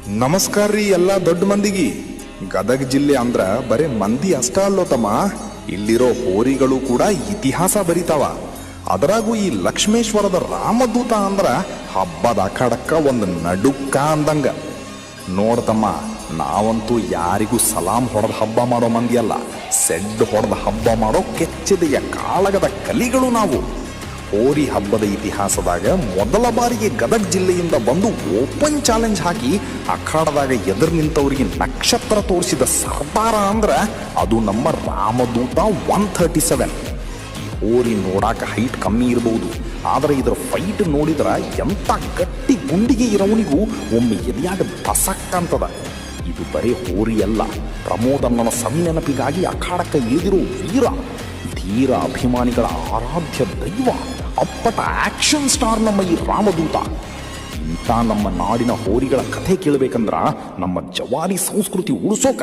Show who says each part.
Speaker 1: ನಮಸ್ಕಾರ ರೀ ಎಲ್ಲ ದೊಡ್ಡ ಮಂದಿಗೆ. ಗದಗ ಜಿಲ್ಲೆ ಅಂದ್ರ ಬರೇ ಮಂದಿ ಅಷ್ಟ ಅಲ್ಲೋ ತಮ್ಮ, ಇಲ್ಲಿರೋ ಹೋರಿಗಳು ಕೂಡ ಇತಿಹಾಸ ಬರಿತಾವ. ಅದರಾಗೂ ಈ ಲಕ್ಷ್ಮೇಶ್ವರದ ರಾಮದೂತ ಅಂದ್ರ ಹಬ್ಬದ ಅಖಾಡಕ್ಕ ಒಂದು ನಡುಕ್ಕ ಅಂದಂಗ. ನೋಡ್ತಮ್ಮ, ನಾವಂತೂ ಯಾರಿಗೂ ಸಲಾಂ ಹೊಡೆದ ಹಬ್ಬ ಮಾಡೋ ಮಂದಿ ಅಲ್ಲ, ಸೆಡ್ ಹೊಡೆದ ಹಬ್ಬ ಮಾಡೋ ಕೆಚ್ಚದೆಯ ಕಾಳಗದ ಕಲಿಗಳು ನಾವು. ಹೋರಿ ಹಬ್ಬದ ಇತಿಹಾಸದಾಗ ಮೊದಲ ಬಾರಿಗೆ ಗದಗ ಜಿಲ್ಲೆಯಿಂದ ಬಂದು ಓಪನ್ ಚಾಲೆಂಜ್ ಹಾಕಿ ಅಖಾಡದಾಗ ಎದುರು ನಿಂತವರಿಗೆ ನಕ್ಷತ್ರ ತೋರಿಸಿದ ಸರ್ದಾರ ಅಂದ್ರ ಅದು ನಮ್ಮ ರಾಮದೂತ 137. ಈ ಹೋರಿ ನೋಡಾಕ ಹೈಟ್ ಕಮ್ಮಿ ಇರಬಹುದು, ಆದರೆ ಇದರ ಫೈಟ್ ನೋಡಿದ್ರ ಎಂತ ಗಟ್ಟಿ ಗುಂಡಿಗೆ ಇರೋವನಿಗೂ ಒಮ್ಮೆ ಎದೆಯಾಗ ಬಸಕ್ಕಂತದ. ಇದು ಬರೀ ಹೋರಿ ಅಲ್ಲ, ಪ್ರಮೋದಣ್ಣನ ಸವಿನೆನಪಿಗಾಗಿ ಅಖಾಡಕ್ಕೆ ಇಳಿದಿರೋ ವೀರ, ಧೀರ ಅಭಿಮಾನಿಗಳ ಆರಾಧ್ಯ ದೈವ, ಅಪ್ಪಟ ಆಕ್ಷನ್ ಸ್ಟಾರ್ ನಮ್ಮ ಈ ರಾಮದೂತ. ಇಂಥ ನಮ್ಮ ನಾಡಿನ ಹೋರಿಗಳ ಕಥೆ ಕೇಳಬೇಕಂದ್ರ ನಮ್ಮ ಜವಾರಿ ಸಂಸ್ಕೃತಿ ಉಳಿಸೋಕ